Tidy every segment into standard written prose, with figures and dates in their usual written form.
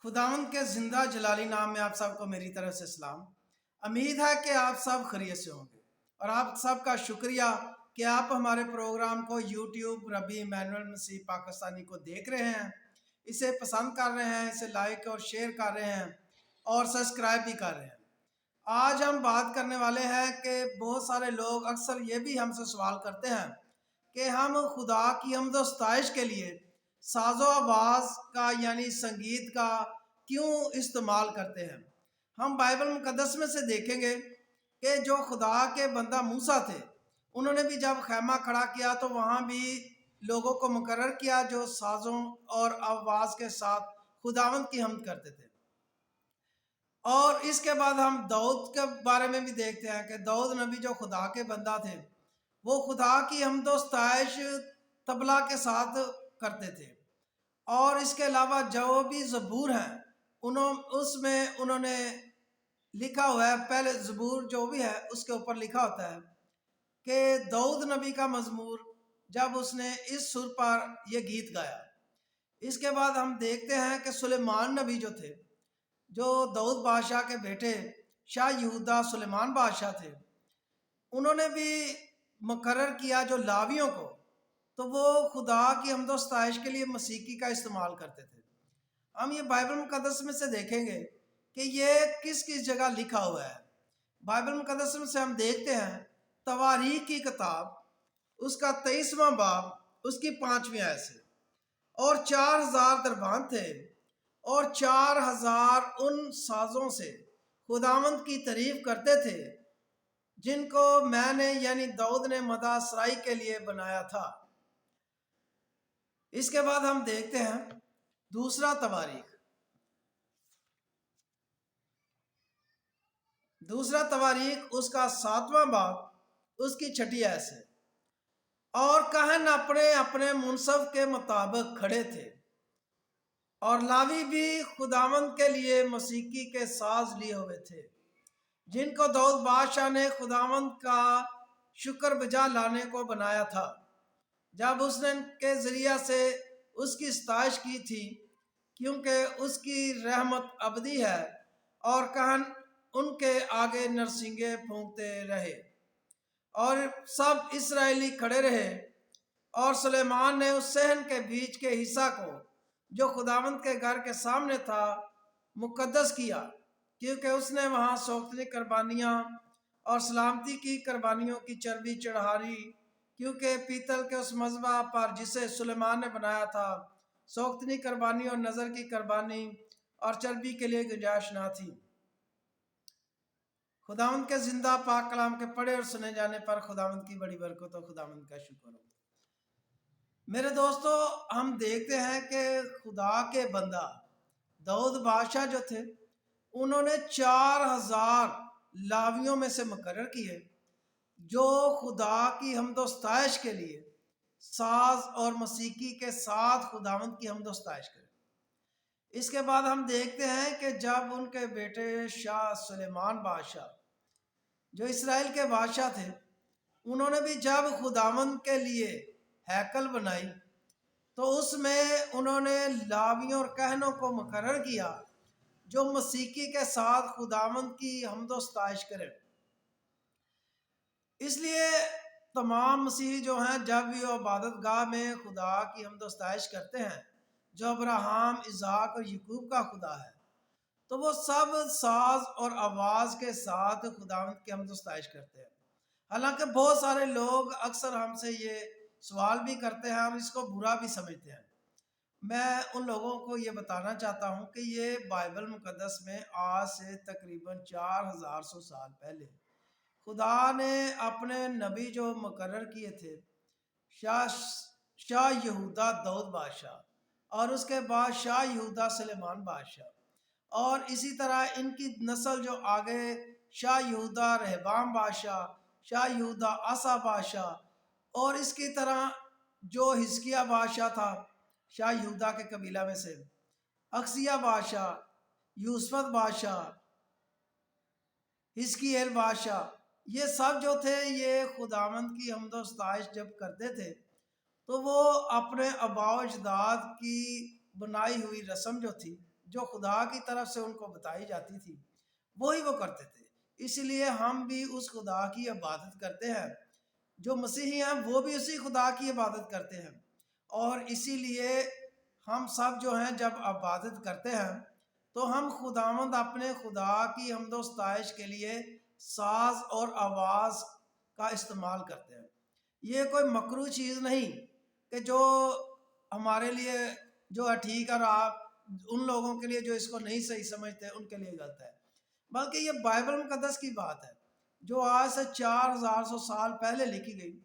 خداوند کے زندہ جلالی نام میں آپ سب کو میری طرف سے سلام۔ امید ہے کہ آپ سب خیریت سے ہوں گے اور آپ سب کا شکریہ کہ آپ ہمارے پروگرام کو یوٹیوب ربی ایمینول مسیح پاکستانی کو دیکھ رہے ہیں، اسے پسند کر رہے ہیں، اسے لائک اور شیئر کر رہے ہیں اور سبسکرائب بھی کر رہے ہیں۔ آج ہم بات کرنے والے ہیں کہ بہت سارے لوگ اکثر یہ بھی ہم سے سوال کرتے ہیں کہ ہم خدا کی حمد و ستائش کے لیے ساز و آواز کا یعنی سنگیت کا کیوں استعمال کرتے ہیں۔ ہم بائبل مقدس میں سے دیکھیں گے کہ جو خدا کے بندہ موسیٰ تھے، انہوں نے بھی جب خیمہ کھڑا کیا تو وہاں بھی لوگوں کو مقرر کیا جو سازوں اور آواز کے ساتھ خداوند کی حمد کرتے تھے۔ اور اس کے بعد ہم داؤد کے بارے میں بھی دیکھتے ہیں کہ داؤد نبی جو خدا کے بندہ تھے، وہ خدا کی حمد و ستائش طبلہ کے ساتھ کرتے تھے۔ اور اس کے علاوہ جو بھی زبور ہیں اس میں انہوں نے لکھا ہوا ہے، پہلے زبور جو بھی ہے اس کے اوپر لکھا ہوتا ہے کہ داؤد نبی کا مزمور، جب اس نے اس سر پر یہ گیت گایا۔ اس کے بعد ہم دیکھتے ہیں کہ سلیمان نبی جو تھے، جو داؤد بادشاہ کے بیٹے شاہ یہودہ سلیمان بادشاہ تھے، انہوں نے بھی مقرر کیا جو لاویوں کو، تو وہ خدا کی حمد و ستائش کے لیے موسیقی کا استعمال کرتے تھے۔ ہم یہ بائبل مقدس میں سے دیکھیں گے کہ یہ کس کس جگہ لکھا ہوا ہے۔ بائبل مقدس میں سے ہم دیکھتے ہیں تواریخ کی کتاب، اس کا 23واں باب، اس کی 5ویں آیت سے، اور 4000 دربان تھے اور 4000 ان سازوں سے خداوند کی تعریف کرتے تھے جن کو میں نے یعنی داؤد نے مدح سرائی کے لیے بنایا تھا۔ اس کے بعد ہم دیکھتے ہیں دوسرا تواریخ اس کا 7واں باب، اس کی 6 آیت سے، اور کہن اپنے اپنے منصب کے مطابق کھڑے تھے اور لاوی بھی خداوند کے لیے موسیقی کے ساز لیے ہوئے تھے جن کو داؤد بادشاہ نے خداوند کا شکر بجا لانے کو بنایا تھا، جب اس نے ان کے ذریعہ سے اس کی ستائش کی تھی، کیونکہ اس کی رحمت ابدی ہے۔ اور کہن ان کے آگے نرسنگے پھونکتے رہے اور سب اسرائیلی کھڑے رہے، اور سلیمان نے اس صحن کے بیچ کے حصہ کو جو خداوند کے گھر کے سامنے تھا مقدس کیا، کیونکہ اس نے وہاں سوختنی قربانیاں اور سلامتی کی قربانیوں کی چربی چڑھائی، کیونکہ پیتل کے اس مذبح پر جسے سلیمان نے بنایا تھا سوختنی قربانی اور نظر کی قربانی اور چربی کے لیے گنجائش نہ تھی۔ خداوند کے زندہ پاک کلام کے پڑھے اور سنے جانے پر خداوند کی بڑی برکت اور خداوند کا شکر ہو۔ میرے دوستو، ہم دیکھتے ہیں کہ خدا کے بندہ داؤد بادشاہ جو تھے، انہوں نے 4000 لاویوں میں سے مقرر کیے جو خدا کی حمد و ستائش کے لیے ساز اور موسیقی کے ساتھ خداوند کی حمد و ستائش کریں۔ اس کے بعد ہم دیکھتے ہیں کہ جب ان کے بیٹے شاہ سلیمان بادشاہ جو اسرائیل کے بادشاہ تھے، انہوں نے بھی جب خداوند کے لیے ہیکل بنائی تو اس میں انہوں نے لاویوں اور کہنوں کو مقرر کیا جو موسیقی کے ساتھ خداوند کی حمد و ستائش کریں۔ اس لیے تمام مسیحی جو ہیں جب بھی وہ عبادت گاہ میں خدا کی حمد و ستائش کرتے ہیں جو ابراہیم، اسحاق اور یعقوب کا خدا ہے، تو وہ سب ساز اور آواز کے ساتھ خداوند کی حمد و ستائش کرتے ہیں۔ حالانکہ بہت سارے لوگ اکثر ہم سے یہ سوال بھی کرتے ہیں اور اس کو برا بھی سمجھتے ہیں۔ میں ان لوگوں کو یہ بتانا چاہتا ہوں کہ یہ بائبل مقدس میں آج سے تقریباً 4100 سال پہلے خدا نے اپنے نبی جو مقرر کیے تھے، شاہ یہودہ داؤد بادشاہ، اور اس کے بعد شاہ یہودہ سلیمان بادشاہ، اور اسی طرح ان کی نسل جو آگے شاہ یہودہ رہبام بادشاہ، شاہ یہودہ آسا بادشاہ، اور اس کی طرح جو حزقیہ بادشاہ تھا شاہ یہودہ کے قبیلہ میں سے، اخزیہ بادشاہ، یوسفت بادشاہ، حزقییل بادشاہ، یہ سب جو تھے یہ خداوند کی حمد و ستائش جب کرتے تھے تو وہ اپنے آباء و اجداد کی بنائی ہوئی رسم جو تھی جو خدا کی طرف سے ان کو بتائی جاتی تھی وہی وہ کرتے تھے۔ اس لیے ہم بھی اس خدا کی عبادت کرتے ہیں، جو مسیحی ہیں وہ بھی اسی خدا کی عبادت کرتے ہیں، اور اسی لیے ہم سب جو ہیں جب عبادت کرتے ہیں تو ہم خداوند اپنے خدا کی حمد و ستائش کے لیے ساز اور آواز کا استعمال کرتے ہیں۔ یہ کوئی مکروہ چیز نہیں کہ جو ہمارے لیے جو ہے ٹھیک ہے، اور آپ ان لوگوں کے لیے جو اس کو نہیں صحیح سمجھتے ان کے لیے غلط ہے، بلکہ یہ بائبل مقدس کی بات ہے جو آج سے 4100 سال پہلے لکھی گئی،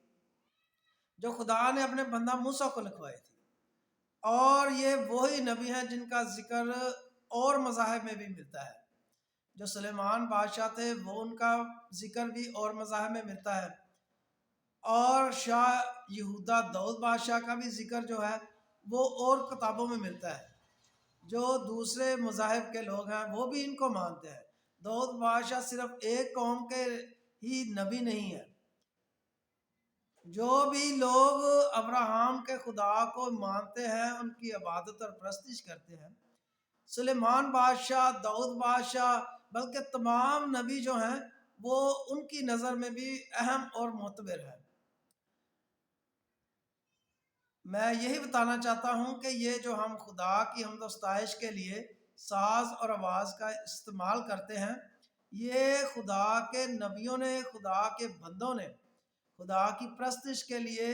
جو خدا نے اپنے بندہ موسیٰ کو لکھوائی تھی، اور یہ وہی نبی ہیں جن کا ذکر اور مذاہب میں بھی ملتا ہے۔ جو سلیمان بادشاہ تھے وہ ان کا ذکر بھی اور مذاہب میں ملتا ہے، اور شاہ یہودا داؤد بادشاہ کا بھی ذکر جو ہے وہ اور کتابوں میں ملتا ہے۔ جو دوسرے مذاہب کے لوگ ہیں وہ بھی ان کو مانتے ہیں۔ داؤد بادشاہ صرف ایک قوم کے ہی نبی نہیں ہے۔ جو بھی لوگ ابراہیم کے خدا کو مانتے ہیں ان کی عبادت اور پرستش کرتے ہیں، سلیمان بادشاہ، داؤد بادشاہ، بلکہ تمام نبی جو ہیں وہ ان کی نظر میں بھی اہم اور معتبر ہیں۔ میں یہی بتانا چاہتا ہوں کہ یہ جو ہم خدا کی حمد و ستائش کے لیے ساز اور آواز کا استعمال کرتے ہیں، یہ خدا کے نبیوں نے، خدا کے بندوں نے خدا کی پرستش کے لیے،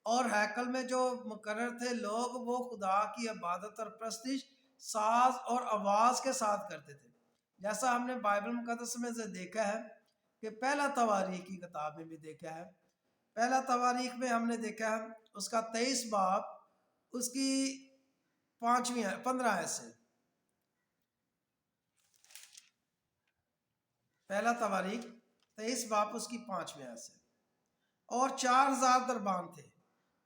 اور ہیکل میں جو مقرر تھے لوگ وہ خدا کی عبادت اور پرستش ساز اور آواز کے ساتھ کرتے تھے، جیسا ہم نے بائبل مقدس میں سے دیکھا ہے کہ پہلا تواریخ کی کتاب میں بھی دیکھا ہے۔ پہلا تواریخ میں ہم نے دیکھا ہے اس کا 23 باب اس کی 15 آیت سے۔ پہلا تواریخ 23 باب اس کی 5ویں آیت سے۔ اور 4000 دربان تھے،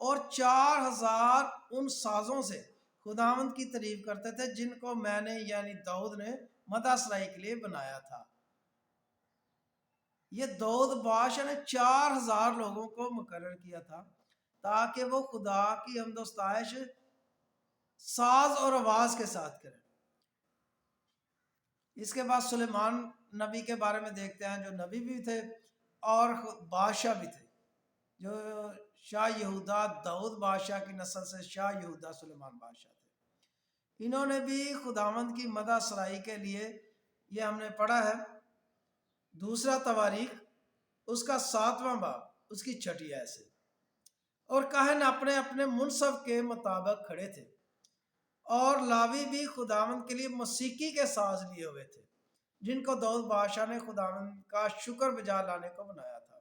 اور 4000 ان سازوں سے خداوند کی تعریف کرتے تھے جن کو میں نے یعنی داؤد نے مدح سرائی کے لیے بنایا تھا۔ یہ داؤد بادشاہ نے 4000 لوگوں کو مقرر کیا تھا تاکہ وہ خدا کی حمد و ستائش ساز اور آواز کے ساتھ کریں۔ اس کے بعد سلیمان نبی کے بارے میں دیکھتے ہیں، جو نبی بھی تھے اور بادشاہ بھی تھے، جو شاہ یہودا داؤد بادشاہ کی نسل سے شاہ یہودا سلیمان بادشاہ تھے۔ انہوں نے بھی خداوند کی مدح سرائی کے لیے، یہ ہم نے پڑھا ہے دوسرا تواریخ اس کا 7واں باب اس کی 6 آیت سے۔ اور کاہن اپنے اپنے منصب کے مطابق کھڑے تھے، اور لاوی بھی خداوند کے لیے موسیقی کے ساز لیے ہوئے تھے جن کو داؤد بادشاہ نے خداوند کا شکر بجا لانے کو بنایا تھا،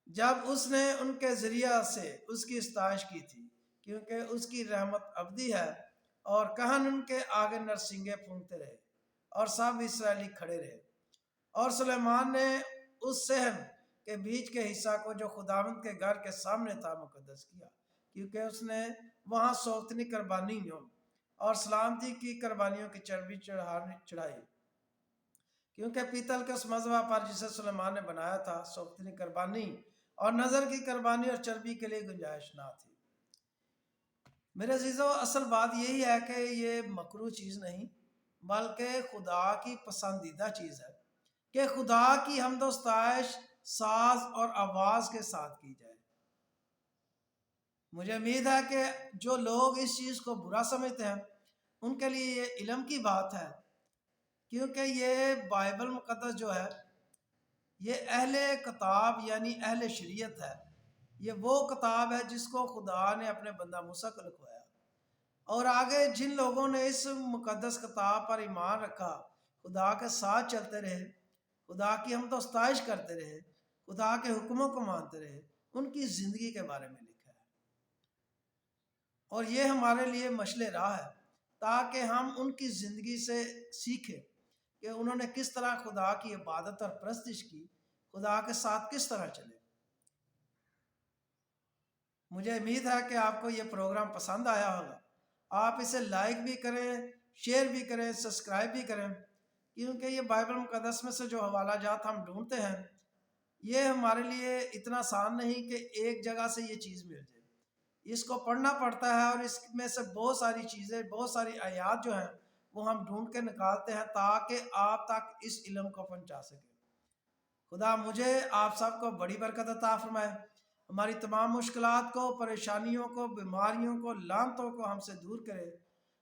جب اس نے ان کے ذریعہ سے اس کی ستائش کی تھی، کیونکہ اس کی رحمت ابدی ہے۔ اور کہن ان کے آگے نرسنگے پھونکتے رہے، اور سب اسرائیلی کھڑے رہے۔ اور سلیمان نے اس صحن کے بیچ کے حصہ کو جو خداوند کے گھر کے سامنے تھا مقدس کیا، کیونکہ اس نے وہاں سوختنی قربانیوں اور سلامتی کی قربانیوں کی چربی چڑھائی، کیونکہ پیتل کے اس مذبح پر جسے سلیمان نے بنایا تھا سوختنی قربانی اور نظر کی قربانی اور چربی کے لیے گنجائش نہ تھی۔ میرے عزیزو، اصل بات یہی ہے کہ یہ مکروہ چیز نہیں بلکہ خدا کی پسندیدہ چیز ہے کہ خدا کی حمد و ستائش ساز اور آواز کے ساتھ کی جائے۔ مجھے امید ہے کہ جو لوگ اس چیز کو برا سمجھتے ہیں ان کے لیے یہ علم کی بات ہے، کیونکہ یہ بائبل مقدس جو ہے یہ اہل کتاب یعنی اہل شریعت ہے۔ یہ وہ کتاب ہے جس کو خدا نے اپنے بندہ موسیٰ کو لکھوایا، اور آگے جن لوگوں نے اس مقدس کتاب پر ایمان رکھا، خدا کے ساتھ چلتے رہے، خدا کی حمد و ستائش کرتے رہے، خدا کے حکموں کو مانتے رہے، ان کی زندگی کے بارے میں لکھا ہے، اور یہ ہمارے لیے مشعل راہ ہے تاکہ ہم ان کی زندگی سے سیکھیں کہ انہوں نے کس طرح خدا کی عبادت اور پرستش کی، خدا کے ساتھ کس طرح چلے۔ مجھے امید ہے کہ آپ کو یہ پروگرام پسند آیا ہوگا۔ آپ اسے لائک بھی کریں، شیئر بھی کریں، سبسکرائب بھی کریں، کیونکہ یہ بائبل مقدس میں سے جو حوالہ جات ہم ڈھونڈتے ہیں یہ ہمارے لیے اتنا آسان نہیں کہ ایک جگہ سے یہ چیز مل جائے۔ اس کو پڑھنا پڑتا ہے، اور اس میں سے بہت ساری چیزیں، بہت ساری آیات جو ہیں وہ ہم ڈھونڈ کے نکالتے ہیں تاکہ آپ تک اس علم کو پہنچا سکیں۔ خدا مجھے آپ سب کو بڑی برکت عطا فرمائے، ہماری تمام مشکلات کو، پریشانیوں کو، بیماریوں کو، لعنتوں کو ہم سے دور کرے،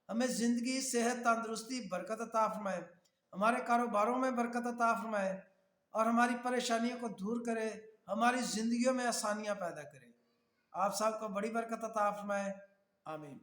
ہمیں زندگی، صحت، تندرستی، برکت عطا فرمائے، ہمارے کاروباروں میں برکت عطا فرمائے، اور ہماری پریشانیوں کو دور کرے، ہماری زندگیوں میں آسانیاں پیدا کرے۔ آپ سب کو بڑی برکت عطا فرمائے، آمین۔